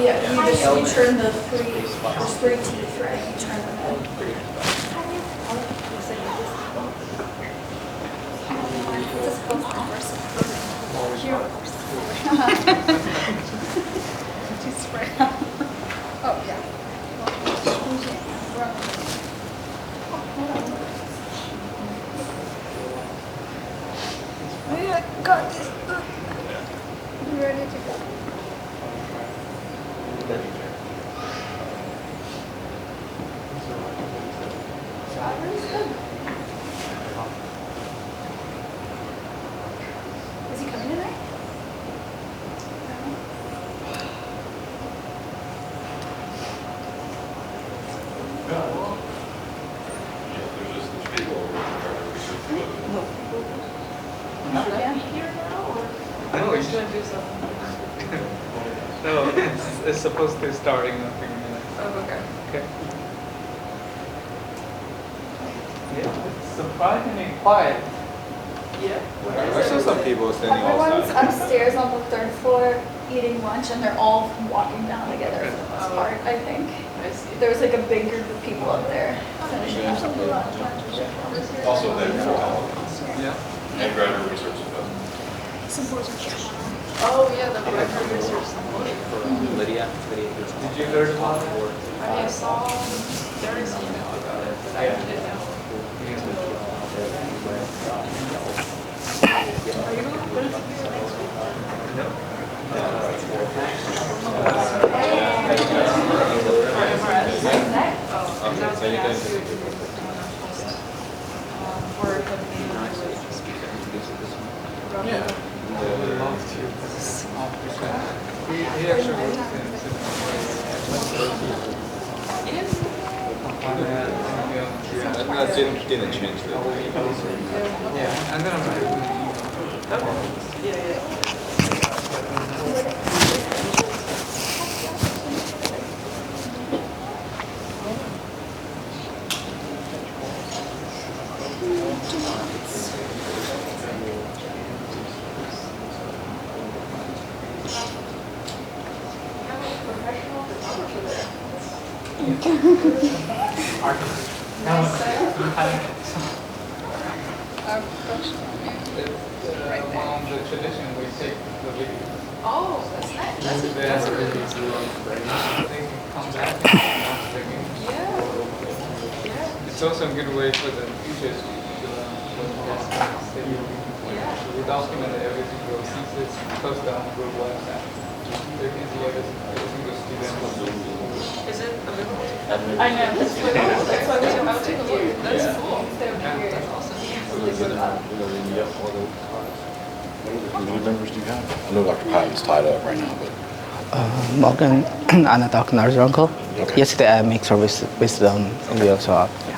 Yeah, you turn the there's three teeth, right? You turn them in. Oh, yeah. I got this. I'm ready to go. Is he coming tonight? No, we should do something. No, it's supposed to start in a few minutes. Oh, okay. Okay. Yeah, it's surprisingly quiet. Yeah. I saw some people standing Everyone's outside. upstairs on the third floor eating lunch, and they're all walking down together for the most part, I think. I see. There was like a big group of people up there finishing up. Also there for Yeah. and graduate research stuff. Oh, yeah, the record research symposium. Lydia. Did you learn about it? I saw Derek's email about it, but I didn't know. Are you going to put it together next week? No. Oh, Okay, I was so going you to ask can- you if you were putting on a post for the meeting with speaker. Yeah. He actually works in Yes. That didn't change the. Yeah, I'm gonna write it. Okay. Yeah, yeah. Our professional. Among the tradition, we take the video. Oh, that's nice. That's Then that's really they can come back and watch the game. yeah. Yeah. It's also a good way for the future students to learn what has been studied. Yeah. We document every single thesis, post it on the group website. So you can see every single student. Is it available? I know, that's what That's why we have to take a look. That's Yeah. cool. Yeah. That's awesome. How many members do you have? I know Dr. Patton's tied up right now, but Morgan and Dr. Narjanko. Okay. Yesterday I mixed with them in the workshop. Yeah.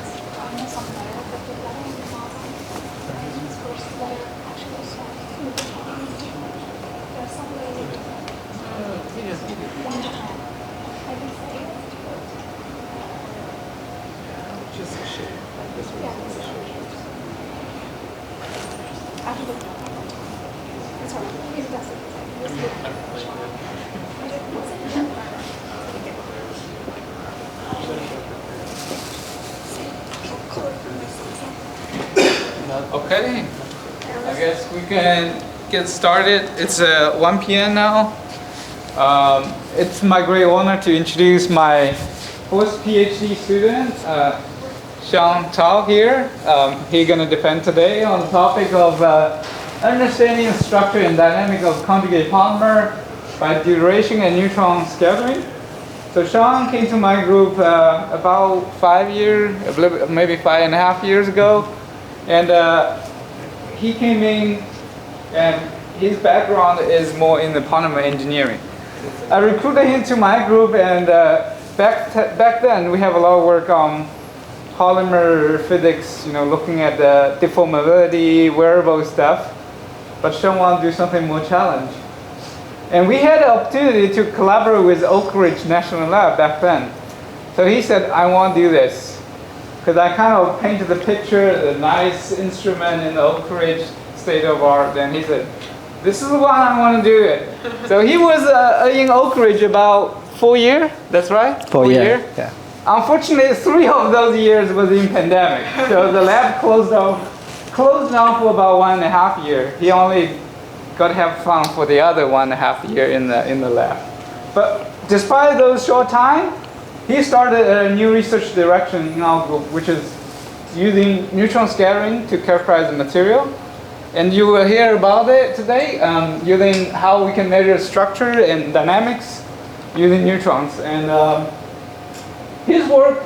Just a shade. Okay, I guess we can get started. It's 1 p.m. now. It's my great honor to introduce my first PhD student, Zhiqiang Cao here. He's going to defend today on the topic of understanding the structure and dynamic of conjugate polymer by duration and neutron scattering. So Sean came to my group about 5 years, maybe 5.5 years ago. And he came in, and his background is more in the polymer engineering. I recruited him to my group, and back then we have a lot of work on polymer physics, looking at the deformability, wearable stuff. But Sean wanted to do something more challenging. And we had the opportunity to collaborate with Oak Ridge National Lab back then. So he said, I want to do this. Because I kind of painted the picture, the nice instrument in the Oak Ridge state of art. And he said, This is the one I want to do it. So he was in Oak Ridge about 4 years. That's right. 4 years. Yeah. Unfortunately, 3 of those years was in pandemic. So the lab closed down for about 1.5 years. He only got to have fun for the other 1.5 years in the lab. But despite those short time, he started a new research direction in our group, which is using neutron scattering to characterize the material. And you will hear about it today, using how we can measure structure and dynamics using neutrons. And his work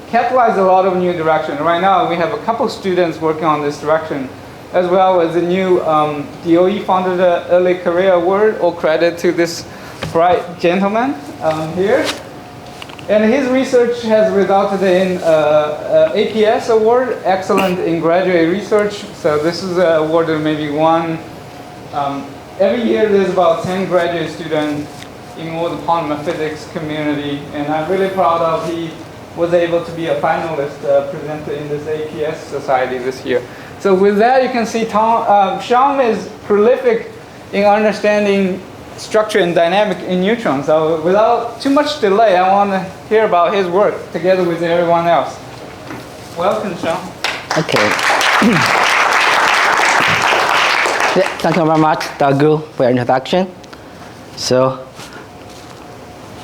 catalyzed a lot of new direction. Right now, we have a couple students working on this direction, as well as a new DOE founded early career award. All credit to this bright gentleman here. And his research has resulted in APS award, excellent in graduate research. So this is an award that maybe won. Every year there's about 10 graduate students in all the polymer physics community. And I'm really proud of he was able to be a finalist presented in this APS society this year. So with that, you can see Sean is prolific in understanding structure and dynamic in neutrons. So without too much delay, I want to hear about his work together with everyone else. Welcome, Sean. Okay. Yeah, thank you very much, Dr. for your introduction. So,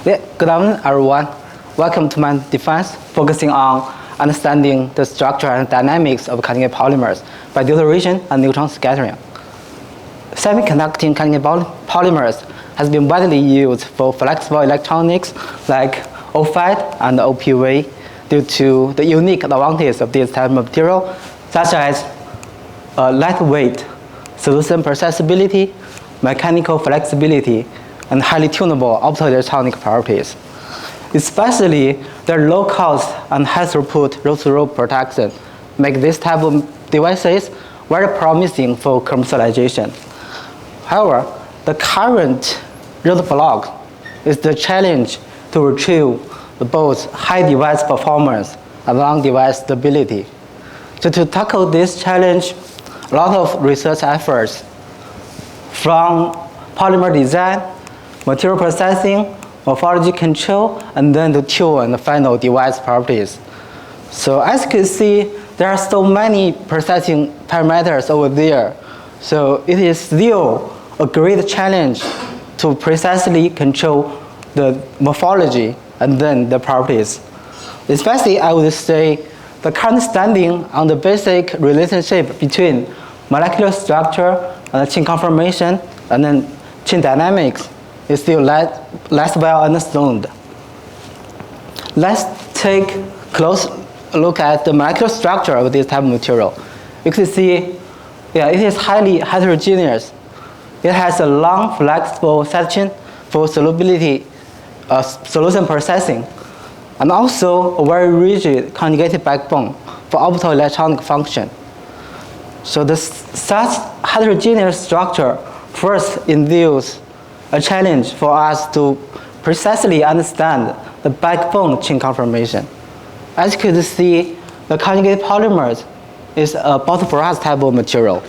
yeah, good afternoon, everyone. Welcome to my defense, focusing on understanding the structure and dynamics of cutting-edge polymers by deuteration and neutron scattering. Semiconducting cutting-edge polymers has been widely used for flexible electronics like OFED and OPV due to the unique advantages of this type of material, such as lightweight, solution processability, mechanical flexibility, and highly tunable optoelectronic properties. Especially their low cost and high throughput roll-to-roll protection make this type of devices very promising for commercialization. However, the current roadblock is the challenge to retrieve both high device performance and long device stability. So to tackle this challenge, a lot of research efforts from polymer design, material processing, morphology control, and then the tool and the final device properties. So as you can see, there are so many processing parameters over there. So it is still a great challenge to precisely control the morphology and then the properties. Especially, I would say, the current standing on the basic relationship between molecular structure and chain conformation and then chain dynamics is still less well understood. Let's take a close look at the molecular structure of this type of material. You can see, yeah, it is highly heterogeneous. It has a long, flexible side chain for solubility, solution processing, and also a very rigid conjugated backbone for optoelectronic function. So such heterogeneous structure first induces a challenge for us to precisely understand the backbone chain conformation. As you can see, the conjugated polymers is a bottle-brass type of material.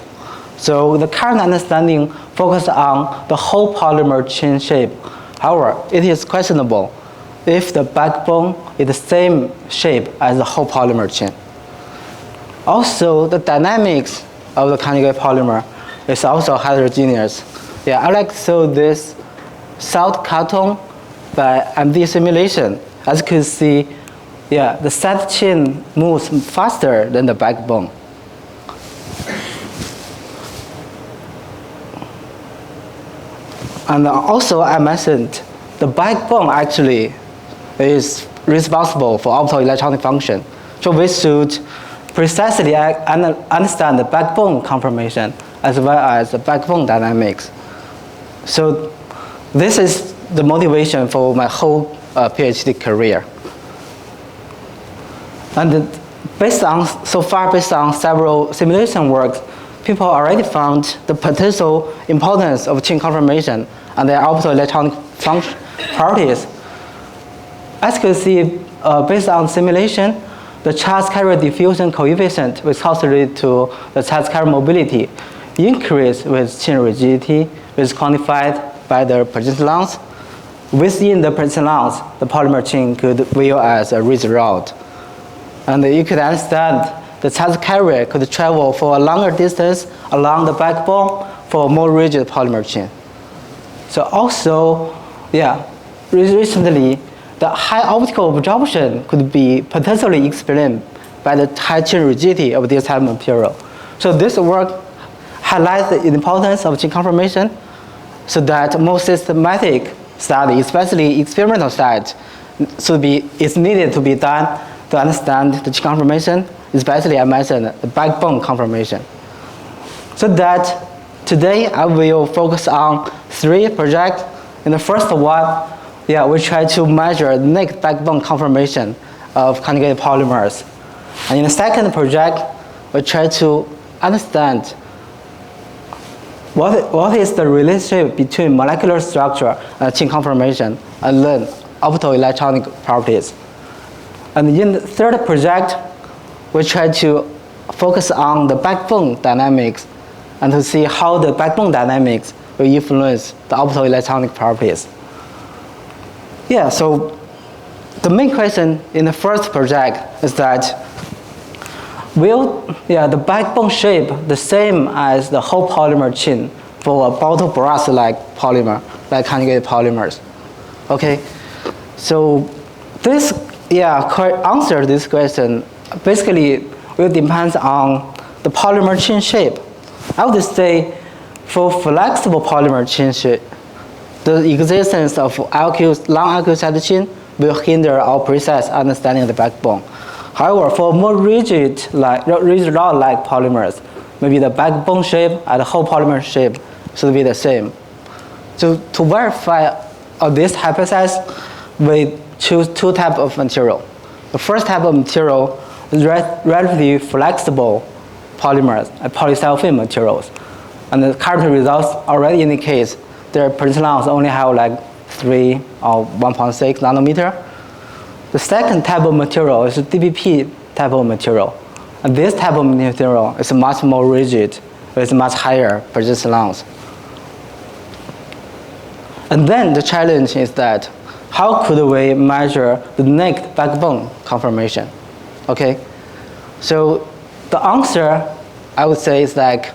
So the current understanding focuses on the whole polymer chain shape. However, it is questionable if the backbone is the same shape as the whole polymer chain. Also, the dynamics of the conjugated polymer is also heterogeneous. Yeah, I like to show this salt carton by MD simulation. As you can see, yeah, the side chain moves faster than the backbone. And also, I mentioned the backbone actually is responsible for optoelectronic function. So we should precisely understand the backbone conformation as well as the backbone dynamics. So this is the motivation for my whole PhD career. And based on several simulation works, people already found the potential importance of chain conformation and their optoelectronic function properties. As you can see, based on simulation, the charge carrier diffusion coefficient is correlated to the charge carrier mobility increase with chain rigidity, which is quantified by the persistence length. Within the persistence length, the polymer chain could view as a rigid rod. And you could understand the charge carrier could travel for a longer distance along the backbone for a more rigid polymer chain. So also, recently, the high optical absorption could be potentially explained by the high chain rigidity of this type of material. So this work highlights the importance of chain conformation so that more systematic study, especially experimental studies, is needed to be done to understand the chain conformation, especially I mentioned the backbone conformation. So that today I will focus on 3 projects. In the first one, we try to measure the naked backbone conformation of conjugated polymers. And in the second project, we try to understand what is the relationship between molecular structure and chain conformation, and then optoelectronic properties. And in the third project, we try to focus on the backbone dynamics and to see how the backbone dynamics will influence the optoelectronic properties. So the main question in the first project is that will the backbone shape the same as the whole polymer chain for a bottle brass-like polymer, like conjugated polymers? Okay, so this answer to this question basically will depend on the polymer chain shape. I would say for flexible polymer chain shape, the existence of long alkyl side chain will hinder our precise understanding of the backbone. However, for more rigid rod-like polymers, maybe the backbone shape and the whole polymer shape should be the same. So to verify this hypothesis, we choose 2 types of material. The first type of material is relatively flexible polymers, polysilicon materials. And the current results already indicate their persistence length only have like 3 or 1.6 nanometer. The second type of material is DBP type of material. And this type of material is much more rigid with much higher persistence length. And then the challenge is that how could we measure the naked backbone conformation? Okay, so the answer I would say is like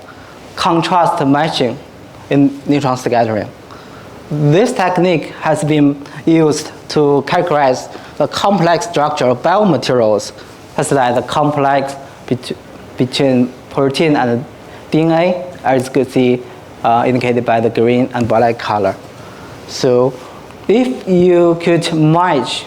contrast matching in neutron scattering. This technique has been used to characterize the complex structure of biomaterials, such as the complex between protein and DNA, as you could see indicated by the green and black color. So if you could match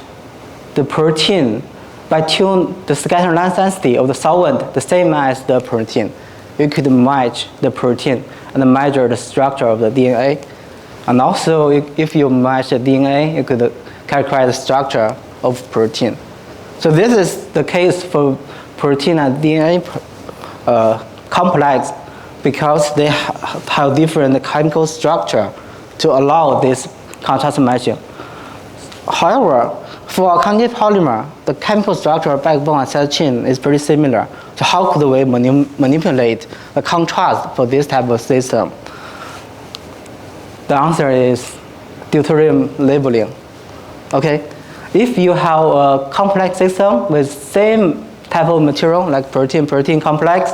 the protein by tune the scattering length density of the solvent the same as the protein, you could match the protein and measure the structure of the DNA. And also, if you match the DNA, you could characterize the structure of protein. So this is the case for protein and DNA complex because they have different chemical structure to allow this contrast matching. However, for a conjugate polymer, the chemical structure of backbone and side chain is pretty similar. So how could we manipulate the contrast for this type of system? The answer is deuterium labeling. Okay, if you have a complex system with same type of material like protein-protein complex,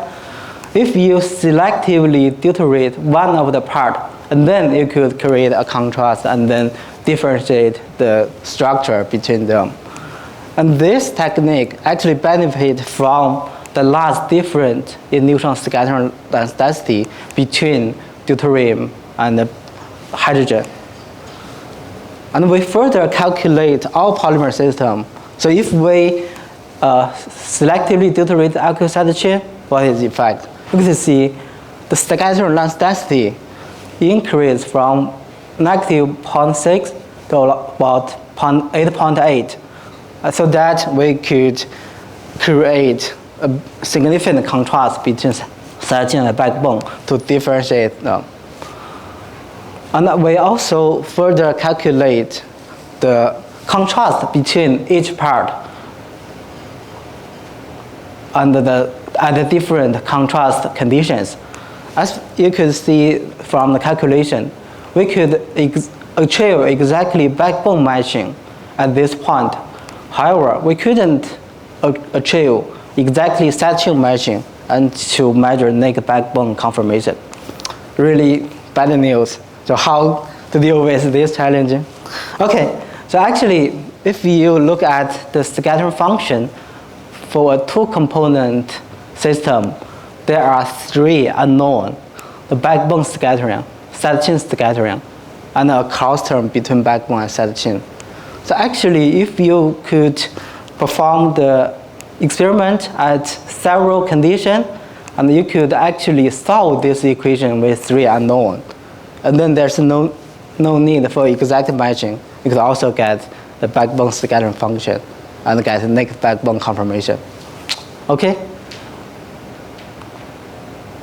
if you selectively deuterate one of the part, and then you could create a contrast and then differentiate the structure between them. And this technique actually benefits from the large difference in neutron scattering length density between deuterium and hydrogen. And we further calculate our polymer system. So if we selectively deuterate the alkyl side chain, what is the effect? You can see the scattering length density increase from -0.6 to about 8.8, so that we could create a significant contrast between side chain and backbone to differentiate them. And we also further calculate the contrast between each part under the different contrast conditions. as you could see from the calculation, we could achieve exactly backbone matching at this point. However, we couldn't achieve exactly side chain matching and to measure naked backbone conformation. Really bad news. So how to deal with this challenge? Okay, so actually, if you look at the scattering function for a two-component system, there are three unknown: the backbone scattering, side chain scattering, and a cross term between backbone and side chain. So actually, if you could perform the experiment at several conditions, and you could actually solve this equation with three unknown, and then there's no need for exact matching. You could also get the backbone scattering function and get naked backbone conformation. Okay?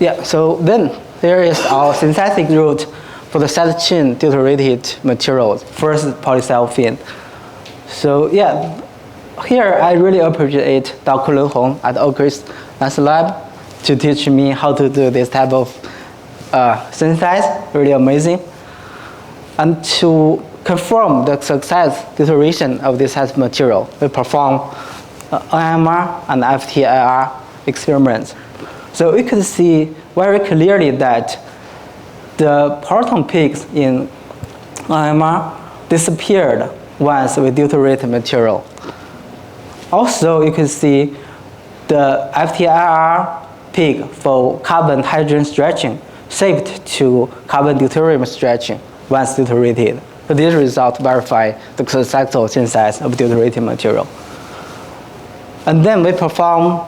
Yeah, so then here is our synthetic route for the side chain deuterated materials. First, polysilicon. So yeah, here I really appreciate Dr. Liu Hong at Oakridge Lab to teach me how to do this type of synthesis, really amazing. And to confirm the success deuteration of this type of material, we perform NMR and FTIR experiments. So we could see very clearly that the proton peaks in NMR disappeared once we deuterate material. Also, you can see the FTIR peak for carbon-hydrogen stretching shift to carbon deuterium stretching once deuterated. So these results verify the successful synthesis of deuterated material. And then we perform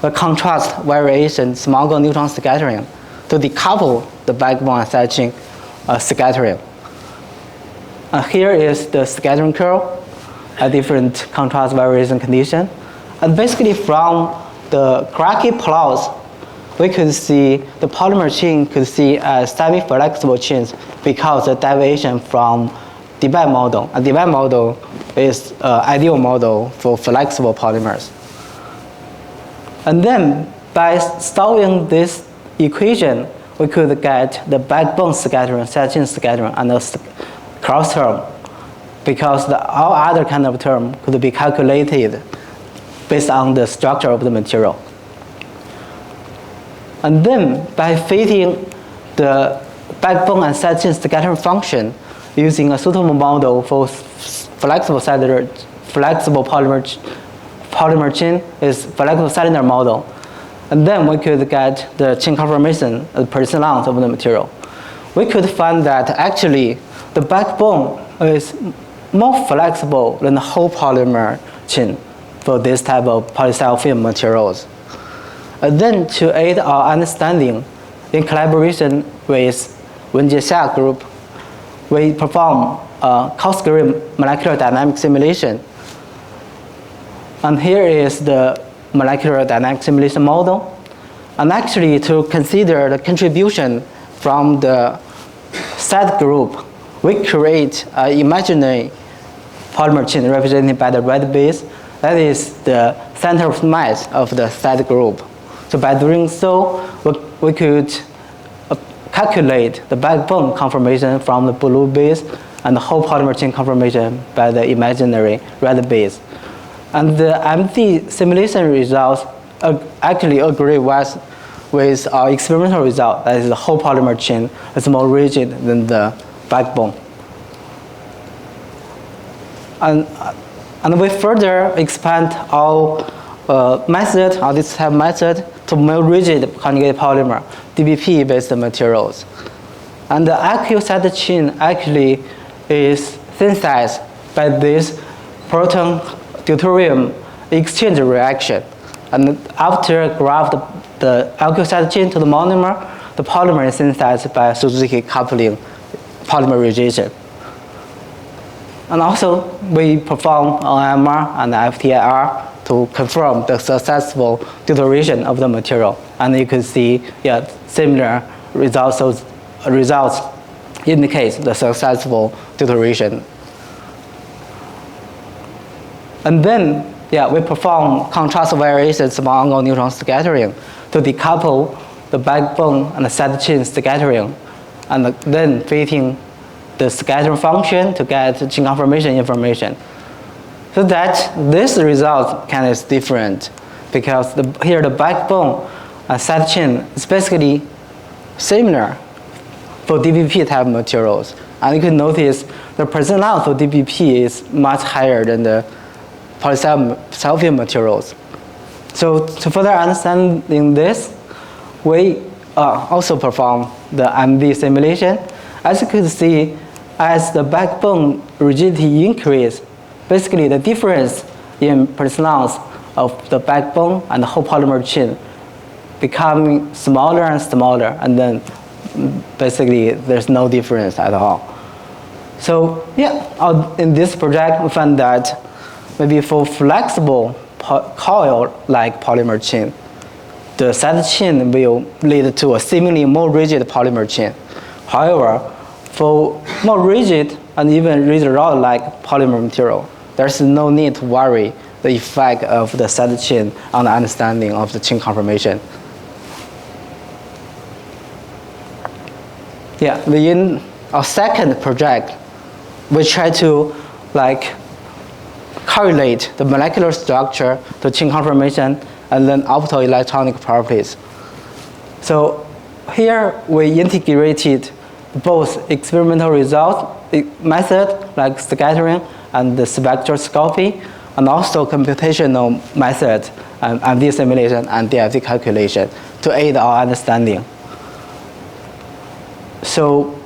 the contrast variation small angle neutron scattering to decouple the backbone and side chain scattering. Here is the scattering curve at different contrast variation condition. And basically from the Kraki plots, we could see the polymer chain could see as semi-flexible chains because the deviation from Debye model. A Debye model is an ideal model for flexible polymers. And then by solving this equation, we could get the backbone scattering, side chain scattering, and the cross term, because all other kind of term could be calculated based on the structure of the material. And then by fitting the backbone and side chain scattering function using a suitable model for flexible polymer chain is flexible cylinder model. And then we could get the chain conformation at percent length of the material. We could find that actually the backbone is more flexible than the whole polymer chain for this type of polysilicon materials. And then to aid our understanding, in collaboration with Wenjie Xia group, we perform a cost-square molecular dynamic simulation. And here is the molecular dynamic simulation model. And actually, to consider the contribution from the side group, we create an imaginary polymer chain represented by the red base. That is the center of mass of the side group. So by doing so, we could calculate the backbone conformation from the blue base and the whole polymer chain conformation by the imaginary red base. And the MD simulation results actually agree with our experimental result, that is the whole polymer chain is more rigid than the backbone. And we further expand our method, or this type method, to more rigid conjugated polymer, DBP-based materials. And the aqueous side chain actually is synthesized by this proton deuterium exchange reaction. And after graft the aqueous side chain to the monomer, the polymer is synthesized by Suzuki coupling polymerization. And also, we perform NMR and FTIR to confirm the successful deuteration of the material. And you can see, yeah, similar results. So results indicate the successful deuteration. And then, yeah, we perform contrast variation small angle neutron scattering to decouple the backbone and the side chain scattering, and then fitting the scattering function to get chain confirmation information. So that this result kind of is different because here the backbone and side chain is basically similar for DBP type materials. And you can notice the personnel for DBP is much higher than the polysilicon materials. So to further understanding this, we also perform the MD simulation. As you can see, as the backbone rigidity increase, basically the difference in personnels of the backbone and the whole polymer chain becoming smaller and smaller, and then basically there's no difference at all. So yeah, in this project we found that maybe for flexible coil-like polymer chain, the side chain will lead to a seemingly more rigid polymer chain. However, for more rigid and even rigid rod-like polymer material, there's no need to worry the effect of the side chain on the understanding of the chain confirmation. Yeah, in our second project, we try to correlate the molecular structure to chain confirmation and then optoelectronic properties. So here we integrated both experimental result method like scattering and the spectroscopy, and also computational method and MD simulation and DFT calculation to aid our understanding. So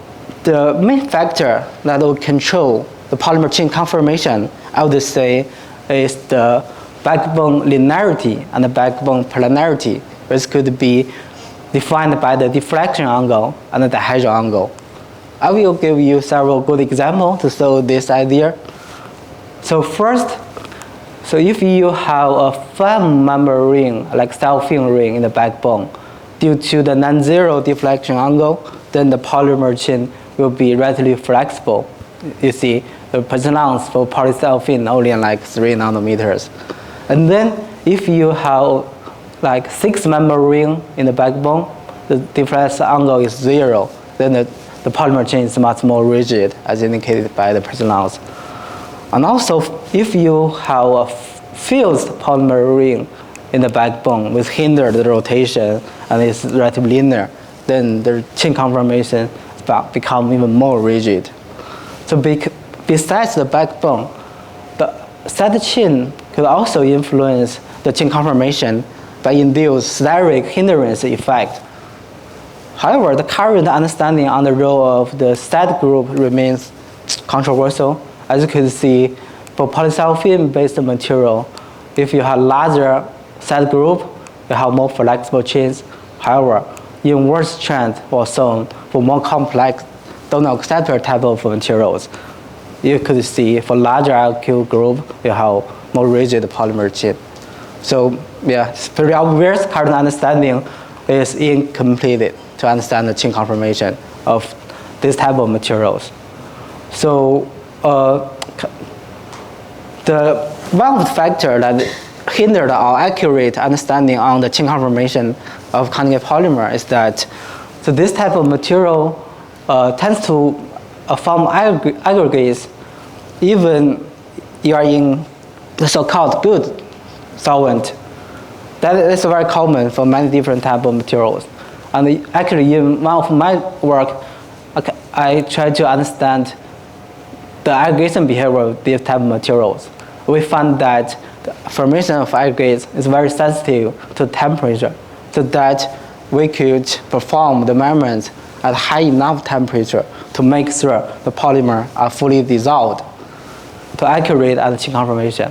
the main factor that will control the polymer chain conformation, I would say, is the backbone linearity and the backbone planarity, which could be defined by the deflection angle and the dihedral angle. I will give you several good examples to show this idea. So first, so if you have a 5-member ring, like self-filled ring in the backbone, due to the non-zero deflection angle, then the polymer chain will be relatively flexible. You see, the persistence for polysilicon only like 3 nanometers. And then if you have like 6-member ring in the backbone, the deflection angle is 0, then the polymer chain is much more rigid, as indicated by the persistence. And also, if you have a fused polymer ring in the backbone which hinder the rotation and is relatively linear, then the chain conformation become even more rigid. So besides the backbone, the side chain could also influence the chain conformation by induce steric hindrance effect. However, the current understanding on the role of the side group remains controversial. As you can see, for polysilicon-based material, if you have larger side group, you have more flexible chains. However, inverse trend was shown for more complex donor acceptor type of materials. You could see for larger IQ group, you have more rigid polymer chain. So yeah, it's very obvious current understanding is incomplete to understand the chain conformation of this type of materials. So the one factor that hindered our accurate understanding on the chain conformation of conjugate polymer is that so this type of material tends to form aggregates even you are in the so-called good solvent. That is very common for many different types of materials. And actually in one of my work, I try to understand the aggregation behavior of these type of materials. We found that the formation of aggregates is very sensitive to temperature, so that we could perform the measurements at high enough temperature to make sure the polymer are fully dissolved to accurate at the chain conformation.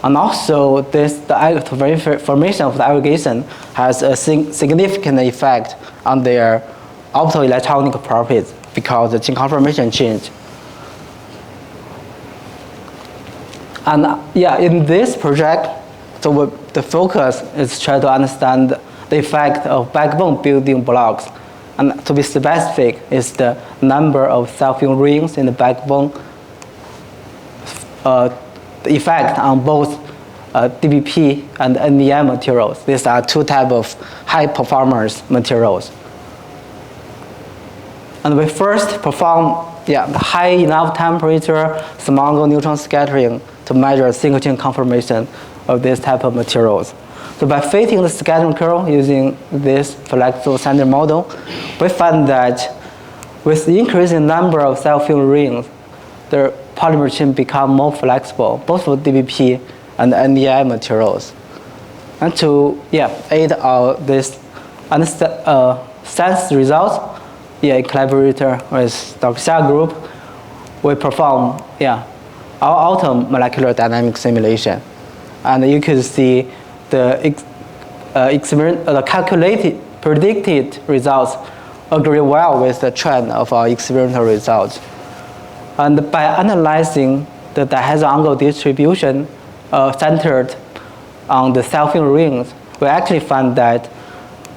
And also, the formation of the aggregation has a significant effect on their optoelectronic properties because the chain conformation change. And yeah, in this project, so the focus is try to understand the effect of backbone building blocks. And to be specific, is the number of self-filled rings in the backbone, the effect on both DBP and NDI materials. These are two types of high performance materials. And we first perform the high enough temperature small angle neutron scattering to measure single chain conformation of this type of materials. So by fitting the scattering curve using this flexible standard model, we find that with the increasing number of self-filled rings, the polymer chain become more flexible, both for DBP and NDI materials. And to aid this science results, in collaborator with Dr. Xia group, we perform our auto molecular dynamic simulation, and you can see the calculated predicted results agree well with the trend of our experimental results. And by analyzing the diagonal angle distribution centered on the self-filled rings, we actually found that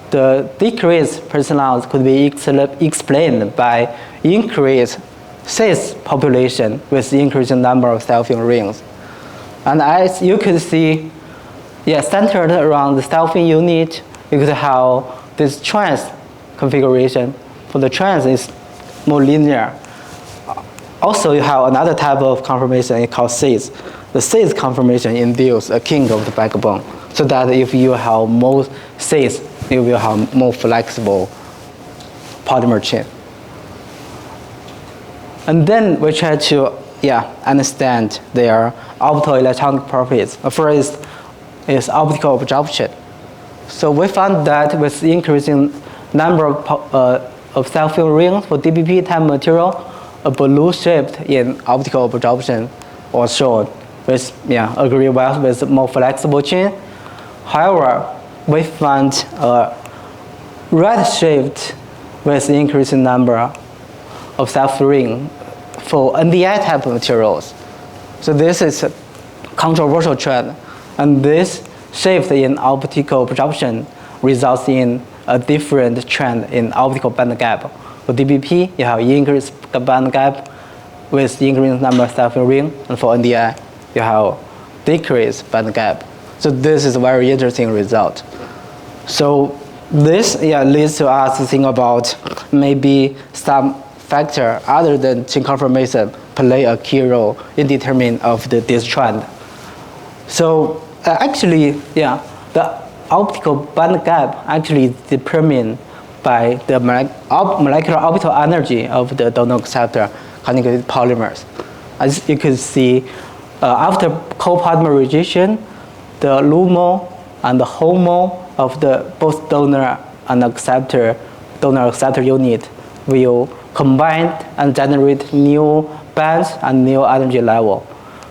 the decreased personnel could be explained by increased cis population with increasing number of self-filled rings. And as you can see, centered around the self-filled unit, you could have this trans configuration. For the trans is more linear. Also, you have another type of conformation called cis. The cis conformation induces a kink of the backbone, so that if you have more cis, you will have more flexible polymer chain. And then we try to understand their optoelectronic properties. First is optical absorption. So we found that with increasing number of self-filled rings for DBP type material, a blue shift in optical absorption was shown, which agree well with more flexible chain. However, we found a red shift with increasing number of self-filled rings for NDI type materials. So this is a controversial trend, and this shift in optical absorption results in a different trend in optical band gap. For DBP, you have increased band gap with increased number of self-filled rings, and for NDI, you have decreased band gap. So this is a very interesting result. So this leads to us to think about maybe some factor other than chain conformation play a key role in determining of this trend. So actually, the optical band gap actually is determined by the molecular orbital energy of the donor acceptor conjugated polymers. As you can see, after copolymerization, the LUMO and the HOMO of the both donor acceptor unit will combine and generate new bands and new energy level.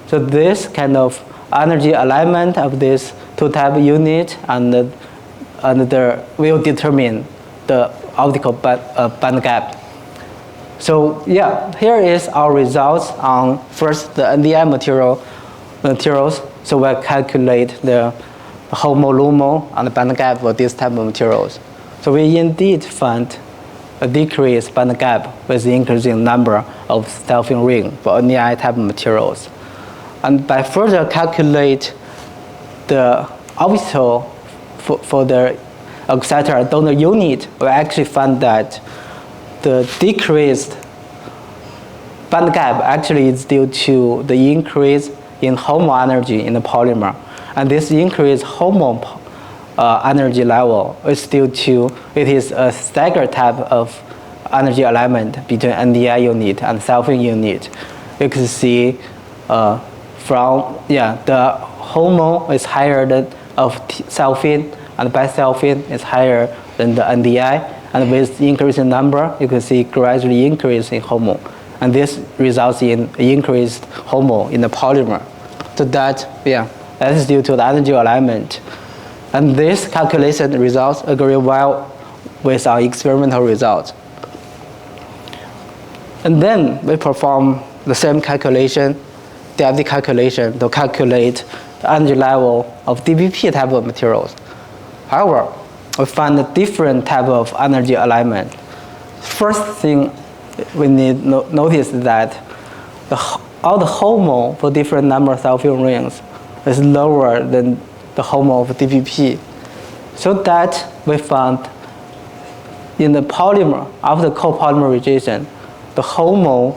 So this kind of energy alignment of this two type unit and will determine the optical band gap. So here is our results on first the NDI materials. So we calculate the HOMO, LUMO, and the band gap for this type of materials. So we indeed find a decreased band gap with the increasing number of self-filled ring for NDI type of materials. And by further calculate the orbital for the acceptor donor unit, we actually found that the decreased band gap actually is due to the increase in HOMO energy in the polymer. And this increased HOMO energy level is due to it is a staggered type of energy alignment between NDI unit and self-filled unit. You can see from the HOMO is higher than of self-filled, and by self-filled is higher than the NDI. And with increasing number, you can see gradually increase in HOMO. And this results in increased HOMO in the polymer. So that is due to the energy alignment. And this calculation results agree well with our experimental results. And then we perform the same calculation, DFT calculation, to calculate the energy level of DBP type of materials. However, we find a different type of energy alignment. First thing we need notice is that all the HOMO for different number of self-filled rings is lower than the HOMO of DPP. So that we found in the polymer, after copolymerization, the HOMO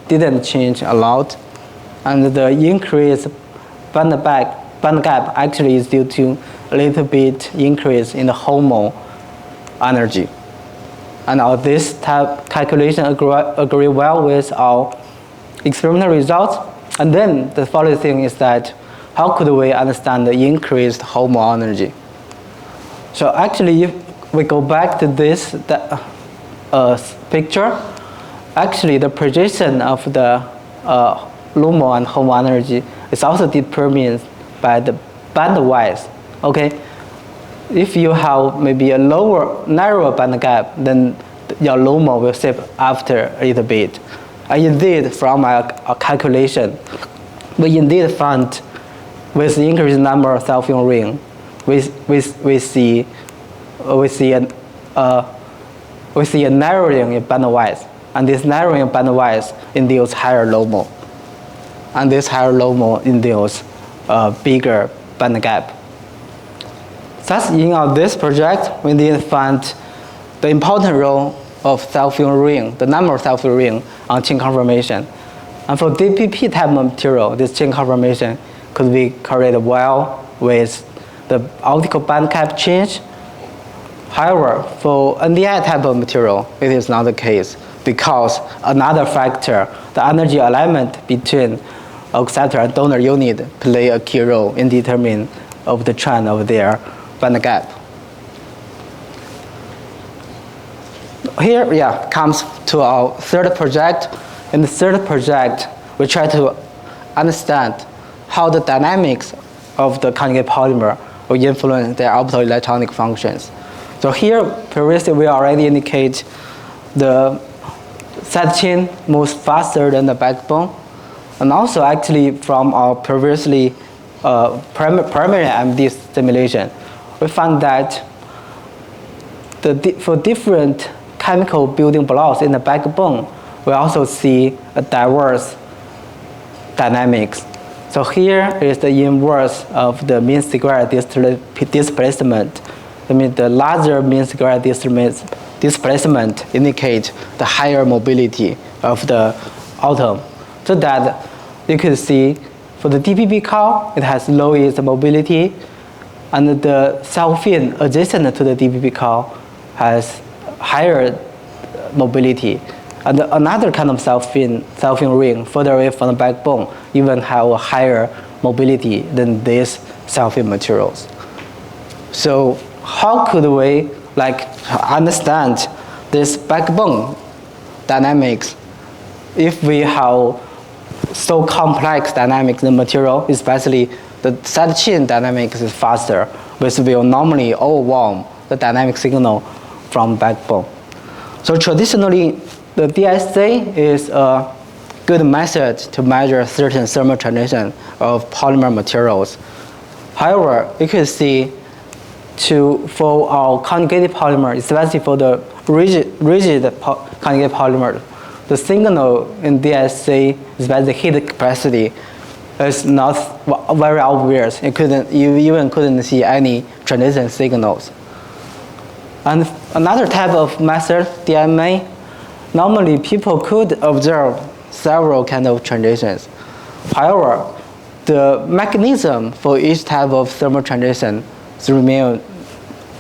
didn't change a lot, and the increased band gap actually is due to a little bit increase in the HOMO energy. And all this type calculation agree well with our experimental results. And then the following thing is that how could we understand the increased HOMO energy? So actually, if we go back to this picture, actually the projection of the LUMO and HOMO energy is also determined by the bandwidth. Okay, if you have maybe a narrower band gap, then your LUMO will shift after a little bit. Indeed, from a calculation, we indeed found with the increased number of self-film ring, we see a narrowing in bandwidth, and this narrowing bandwidth induces higher LUMO, and this higher LUMO induces a bigger band gap. Thus, in this project, we did find the important role of self-film ring, the number of self-film ring on chain conformation. And for DPP type of material, this chain conformation could be correlated well with the optical band gap change. However, for NDI type of material, it is not the case because another factor, the energy alignment between acceptor and donor unit, play a key role in determining of the trend of their band gap. Here, comes to our third project. In the third project, we try to understand how the dynamics of the conjugate polymer will influence their optoelectronic functions. So here, previously, we already indicate the side chain moves faster than the backbone. And also, actually, from our previously primary MD simulation, we found that for different chemical building blocks in the backbone, we also see a diverse dynamics. So here is the inverse of the mean square displacement. I mean, the larger mean square displacement indicates the higher mobility of the atom. So that you can see for the DPP cow, it has lowest mobility, and the self-fin adjacent to the DPP cow has higher mobility. And another kind of self-fin ring further away from the backbone even have a higher mobility than these self-fin materials. So how could we understand this backbone dynamics if we have so complex dynamics in the material, especially the side chain dynamics is faster, which will normally overwhelm the dynamic signal from backbone. So traditionally, the DSA is a good method to measure certain thermal transition of polymer materials. However, you can see for our conjugated polymer, especially for the rigid conjugated polymer, the signal in DSA, especially the heat capacity, is not very obvious. You even couldn't see any transition signals. And another type of method, DMA, normally people could observe several kind of transitions. However, the mechanism for each type of thermal transition remain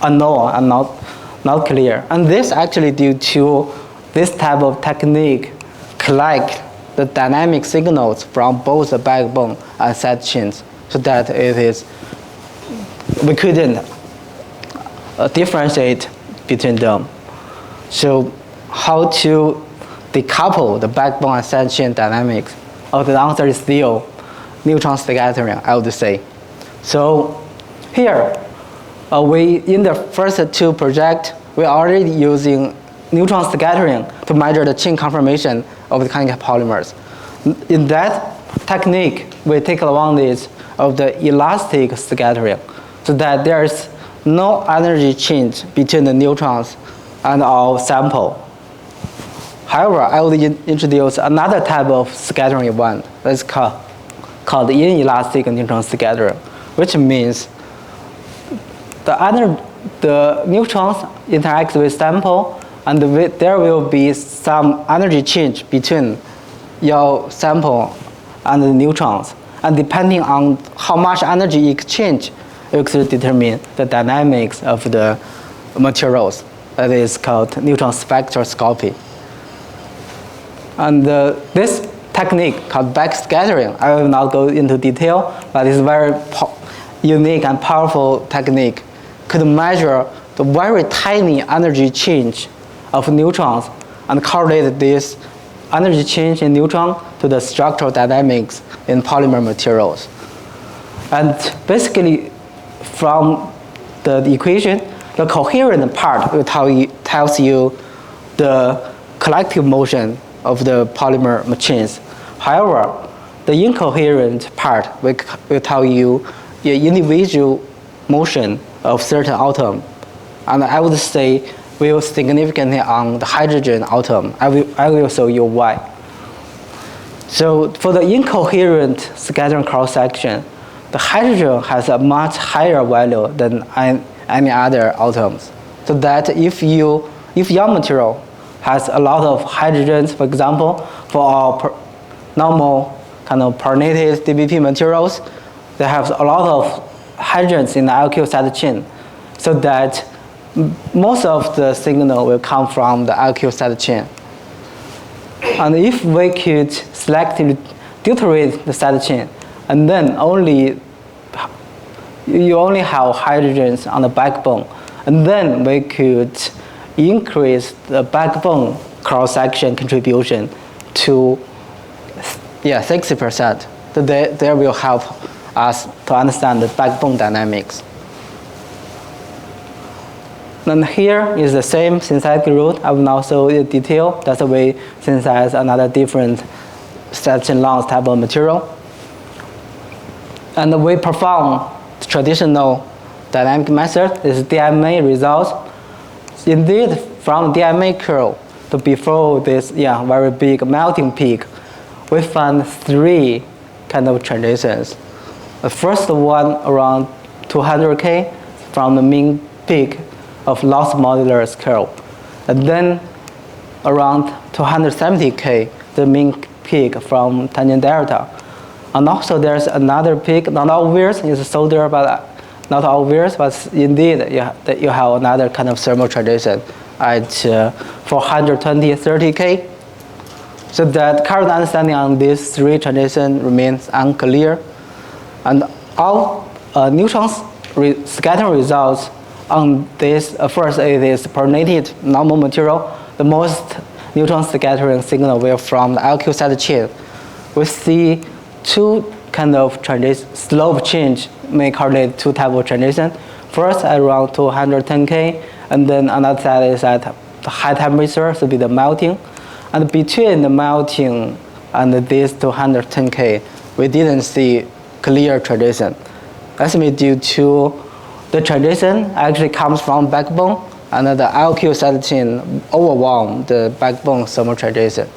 unknown and not clear. And this actually due to this type of technique collect the dynamic signals from both the backbone and side chains, so that we couldn't differentiate between them. So how to decouple the backbone and side chain dynamics? Oh, the answer is still neutron scattering, I would say. So here, in the first two projects, we're already using neutron scattering to measure the chain conformation of the conjugate polymers. In that technique, we take advantage of the elastic scattering, so that there's no energy change between the neutrons and our sample. However, I will introduce another type of scattering event that's called called inelastic neutron scattering, which means the neutrons interact with sample, and there will be some energy change between your sample and the neutrons. And depending on how much energy exchange, you could determine the dynamics of the materials. That is called neutron spectroscopy. And this technique called backscattering, I will not go into detail, but it's a very unique and powerful technique. Could measure the very tiny energy change of neutrons and correlate this energy change in neutron to the structural dynamics in polymer materials. And basically, from the equation, the coherent part will tells you the collective motion of the polymer machines. However, the incoherent part will tell you the individual motion of certain atom. And I would say will significantly on the hydrogen atom. I will show you why. So for the incoherent scattering cross-section, the hydrogen has a much higher value than any other atoms. So that if your material has a lot of hydrogens, for example, for our normal kind of protonated DBP materials, they have a lot of hydrogens in the alkyl side chain, so that most of the signal will come from the alkyl side chain. And if we could selectively deuterate the side chain, and then you only have hydrogens on the backbone, and then we could increase the backbone cross-section contribution to 60%. So they will help us to understand the backbone dynamics. And here is the same synthetic route. I will now show you detail. That's the way synthesize another different section long type of material. And we perform the traditional dynamic method. This is DMA results. Indeed, from DMA curve to before this very big melting peak, we found 3 kind of transitions. The first one around 200K from the mean peak of loss modulus curve. And then around 270K, the mean peak from tangent delta. And also there's another peak, not obvious, it's solder, but not obvious, but indeed you have another kind of thermal transition at 420-30K. So that current understanding on these 3 transitions remains unclear. And all neutrons scattering results on this, first it is protonated normal material. The most neutron scattering signal will from the alkyl side chain. We see 2 kind of slope change may correlate 2 type of transition. First at around 210K, and then another side is at the high temperature, so be the melting. And between the melting and this 210K, we didn't see clear transition. That's due to the transition actually comes from backbone, and the alkyl side chain overwhelm the backbone thermal transition.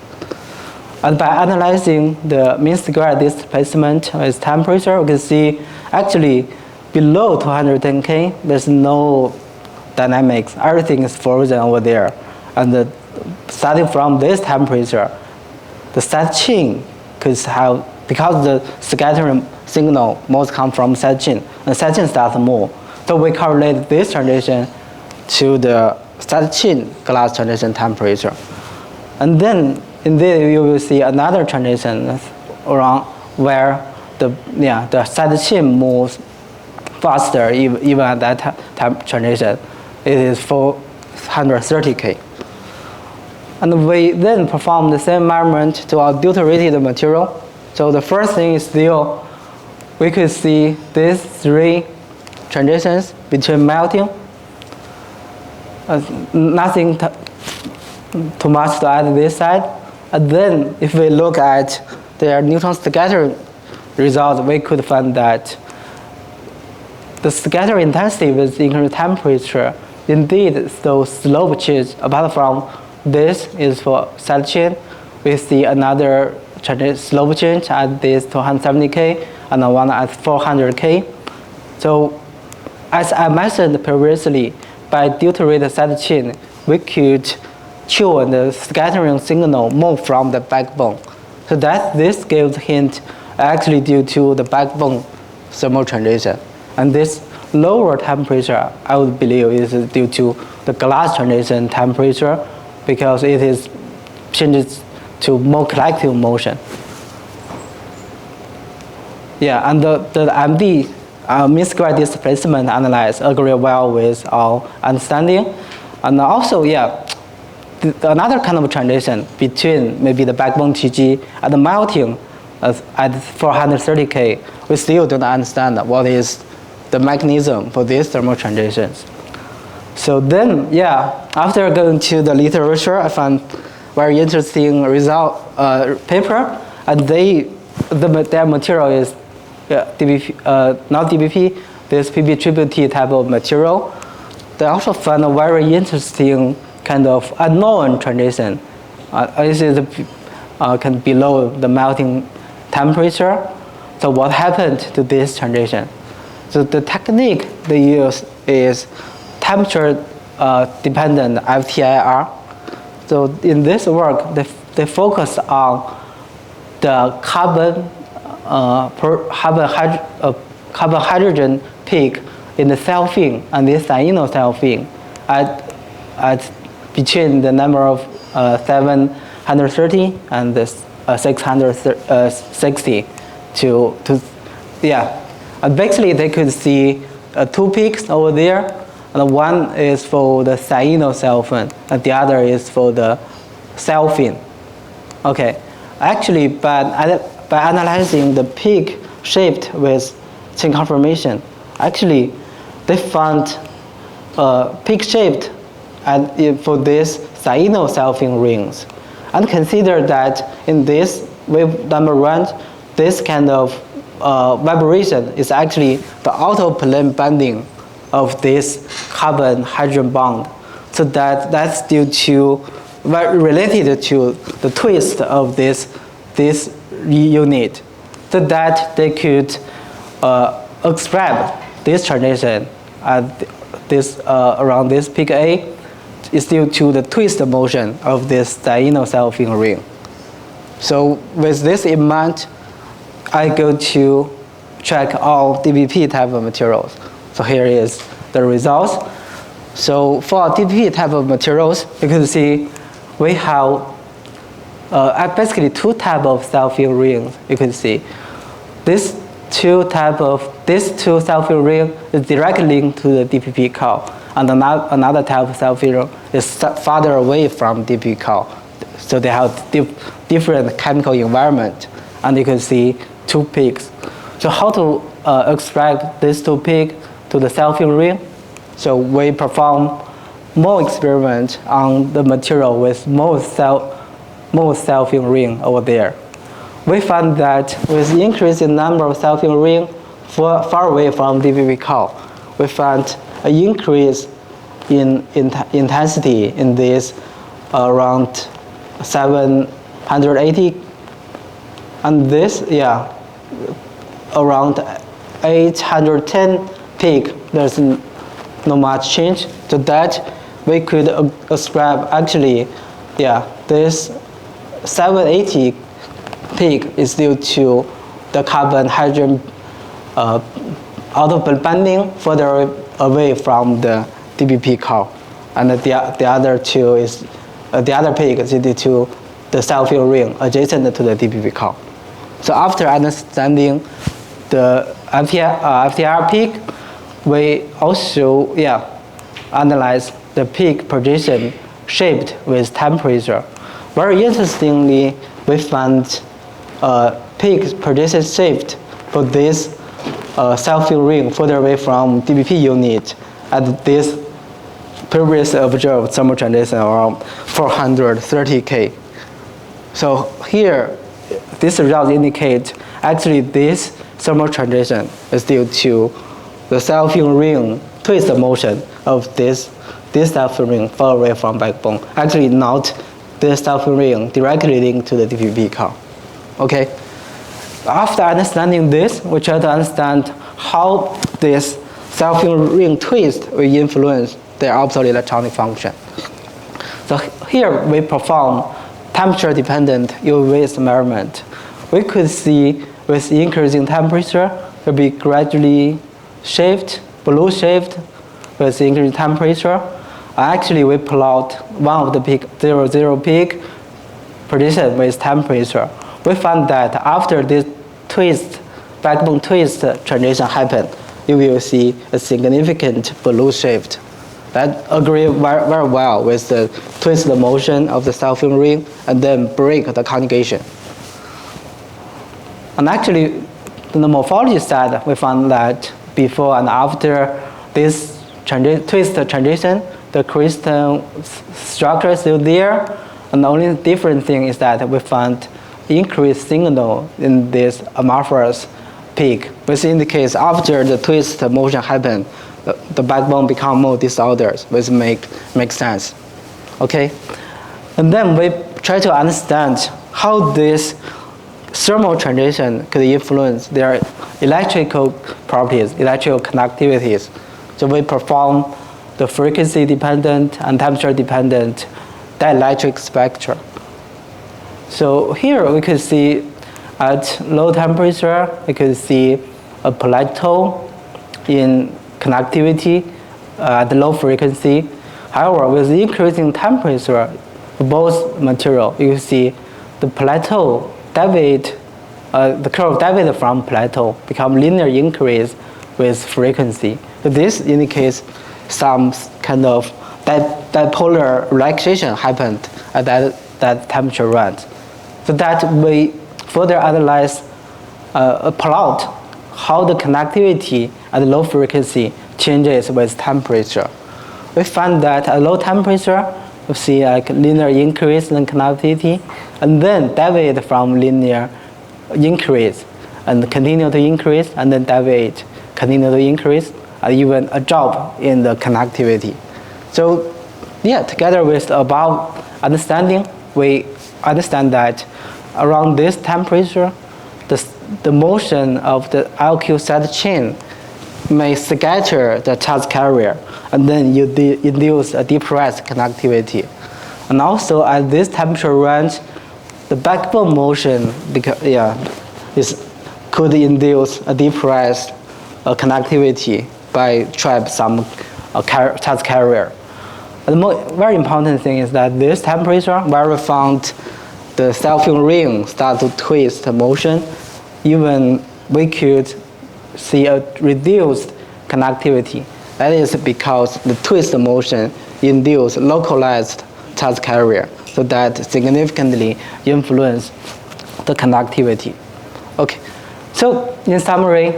And by analyzing the mean square displacement with temperature, we can see actually below 210K, there's no dynamics. Everything is frozen over there. And starting from this temperature, the side chain could have, because the scattering signal most come from side chain, and side chain starts to move. So we correlate this transition to the side chain glass transition temperature. And then indeed you will see another transition around where the side chain moves faster even at that transition. It is 430K. And we then perform the same measurement to our deuterated material. So the first thing is still, we could see these 3 transitions between melting. Nothing too much to add this side. And then if we look at their neutron scattering results, we could find that the scattering intensity with increased temperature indeed shows slope change. Apart from this is for side chain, we see another slope change at this 270K and one at 400K. So as I mentioned previously, by deuterated sidechain, we could tune the scattering signal more from the backbone. So that this gives hint actually due to the backbone thermal transition. And this lower temperature, I would believe, is due to the glass transition temperature because it is changes to more collective motion. Yeah, and the MD mean square displacement analysis agree well with our understanding. And also, yeah, another kind of transition between maybe the backbone TG and the melting at 430K, we still don't understand what is the mechanism for these thermal transitions. So then, yeah, after going to the literature, I found very interesting result paper, and their material is DBP, not DBP, this PP triple T type of material. They also found a very interesting kind of unknown transition. This is can below the melting temperature. So what happened to this transition? So the technique they use is temperature dependent FTIR. So in this work, they focus on the carbon hydrogen peak in the selfing and the cyano selfing at between the number of 730 and the 660 to yeah. And basically they could see two peaks over there. And one is for the cyano selfing, and the other is for the selfing. Okay, actually, by analyzing the peak shaped with chain conformation, actually, they found peak shaped for this cyano selfing rings, and consider that in this wave number range, this kind of vibration is actually the outer plane bending of this carbon hydrogen bond. So that's due to, related to the twist of this unit. So that they could extract this transition at this, around this peak A is due to the twist motion of this cyano selfing ring. So with this in mind, I go to check all DBP type of materials. So here is the results. So for DBP type of materials, you can see we have basically two type of selfing rings. You can see this two selfing ring is directly linked to the DBP Cao, and another type of selfing ring is farther away from DBP Cao. So they have different chemical environment, and you can see two peaks. So how to extract these two peaks to the selfing ring? So we perform more experiments on the material with more selfing ring over there. We found that with increasing number of selfing ring far away from DBP Cao, we found an increase in intensity in this around 780, and this, yeah, around 810 peak. There's no much change. So that we could ascribe actually, yeah, this 780 peak is due to the carbon hydrogen outer bending further away from the DBP Cao, and the other two is the other peak is due to the selfing ring adjacent to the DBP Cao. So after understanding the FTR peak, we also, yeah, analyze the peak position shaped with temperature. Very interestingly, we found peak position shaped for this selfing ring further away from DBP unit at this previously observed thermal transition around 430K. So here, this result indicates actually this thermal transition is due to the selfing ring twist motion of this selfing ring far away from backbone. Actually not this selfing ring directly linked to the DBP Cao. Okay. After understanding this, we try to understand how this self-healing ring twist will influence their optical electronic function. So here we perform temperature-dependent UV measurement. We could see with increasing temperature, it will be gradually shift, blue shift with increasing temperature. Actually, we plot one of the peak, 0, peak prediction with temperature. We found that after this twist, backbone twist transition happened, you will see a significant blue shift. That agrees very well with the twist motion of the self-healing ring and then break the conjugation. And actually, on the morphology side, we found that before and after this twist transition, the crystal structure is still there. And the only different thing is that we found increased signal in this amorphous peak, which indicates after the twist motion happened, the backbone become more disordered, which makes sense. Okay? And then we try to understand how this thermal transition could influence their electrical properties, electrical conductivities. So we perform the frequency-dependent and temperature-dependent dielectric spectra. So here we could see at low temperature, we could see a plateau in conductivity at low frequency. However, with increasing temperature for both material, you can see the plateau deviate, the curve deviate from plateau, become linear increase with frequency. So this indicates some kind of dipolar relaxation happened at that temperature range. So that we further analyze, plot how the conductivity at low frequency changes with temperature. We find that at low temperature, we see like linear increase in conductivity, and then deviate from linear increase, and continue to increase, and then deviate, continue to increase, and even a drop in the conductivity. So, yeah, together with the above understanding, we understand that around this temperature, the motion of the LQ set chain may scatter the charge carrier, and then you induce a depressed conductivity. And also at this temperature range, the backbone motion could induce a depressed conductivity by trap some charge carrier. And the very important thing is that this temperature, where we found the self-healing ring start to twist motion, even we could see a reduced conductivity. That is because the twist motion induces localized charge carrier, so that significantly influence the conductivity. Okay, so in summary,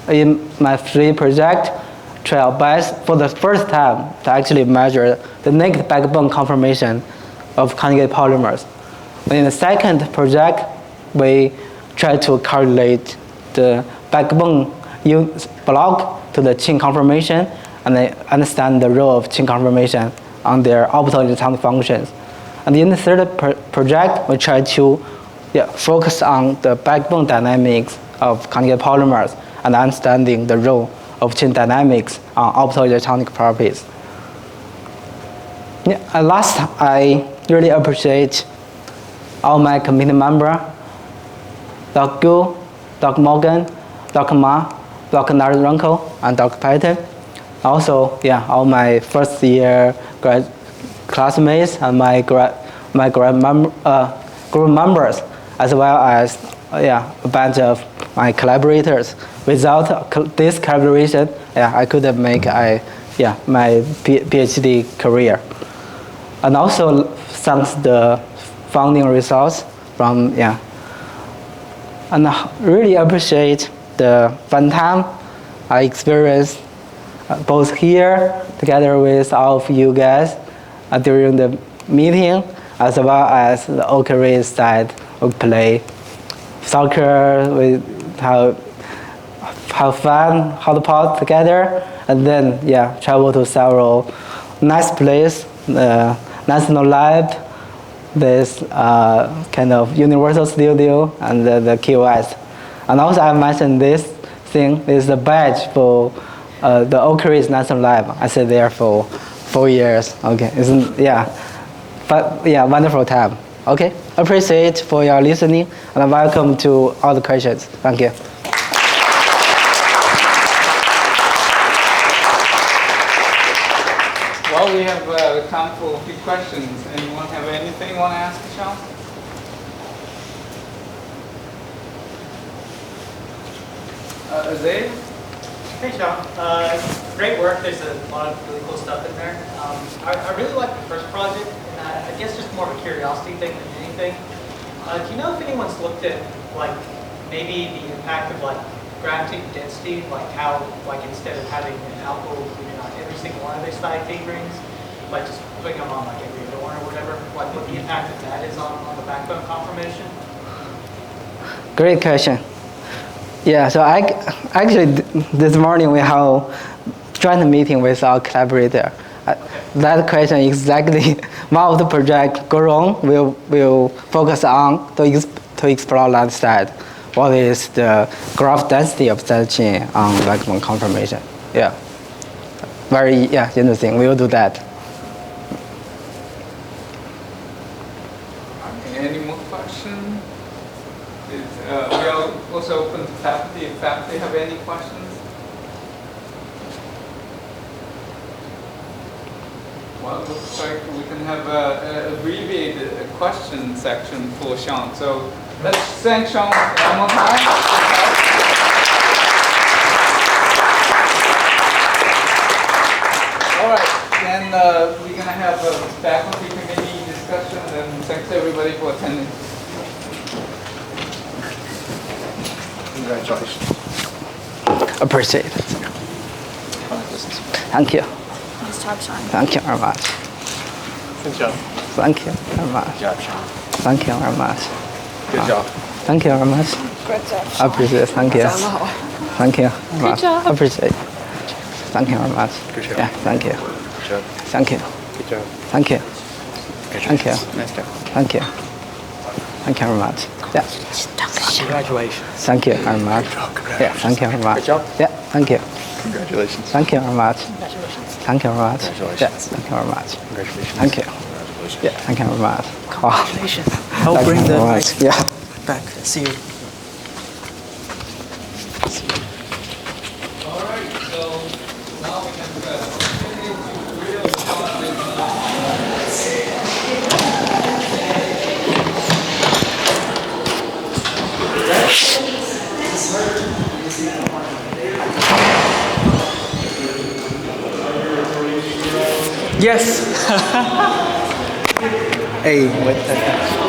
in my free project, trial best for the first time to actually measure the naked backbone conformation of conjugate polymers. In the second project, we try to correlate the backbone block to the chain conformation and understand the role of chain conformation on their optical electronic functions. And in the third project, we try to focus on the backbone dynamics of conjugate polymers and understanding the role of chain dynamics on optical electronic properties. At last, I really appreciate all my committee members, Dr. Gu, Dr. Morgan, Dr. Ma, Dr. Naranko, and Dr. Patton. Also, all my first year classmates and my group members, as well as a bunch of my collaborators. Without this collaboration, I couldn't make my PhD career. And also thanks the funding results from and I really appreciate the fun time I experienced both here together with all of you guys during the meeting, as well as the Oak Ridge side. We play soccer, we have fun, hot pot together, and then travel to several nice places, National Lab, this kind of Universal Studio and the QoS. And also I mentioned this thing is the badge for the Oak Ridge National Lab. I stayed there for 4 years. Okay, but yeah, wonderful time. Okay, appreciate for your listening and welcome to all the questions. Thank you. Well, we have time for a few questions. Anyone have anything you want to ask, Sean? Zay? Hey, Sean. Great work. There's a lot of really cool stuff in there. I really like the first project, and I guess just more of a curiosity thing than anything. Do you know if anyone's looked at like maybe the impact of like gravitational density, like how like instead of having an alkyl included on every single one of these thiokate rings, like just putting them on like every other one or whatever, like what the impact of that is on the backbone conformation? Great question. Yeah, so actually this morning we have a joint meeting with our collaborator. That question exactly one of the project Gorong will focus on to explore that side. What is the graph density of that chain on backbone conformation? Yeah, very interesting. We will do that. Any more questions? We are also open to faculty. If faculty have any questions? Well, it looks like we can have an abbreviated question section for Sean. So let's thank Sean one more time. All right, then we're going to have a faculty committee discussion, and thanks everybody for attending. Congratulations. Appreciate it. Thank you. Nice job, Sean. Thank you very much. Good job. Thank you very much. Good job, Sean. Thank you very much. Good job. Thank you very much. Good job. I appreciate it. Thank you. Thank you very much. job. Appreciate it. Thank you very much. Good job. Yeah, thank you. Good job. Thank you. Good job. Thank you. Good job. Thank you. Nice job. Thank you. Thank you very much. Yeah. Congratulations. Thank you very much. Yeah, thank you very much. Good job. Yeah, thank you. Congratulations. Thank you very much. Thank you very much. Congratulations. Yeah, thank you very much. Congratulations. Thank you. Congratulations. Yeah, thank you very much. Congratulations. I'll Thank bring you the very mic much. Yeah. back. See you. All right, so now we can continue to real content. Yes. Hey, what the heck?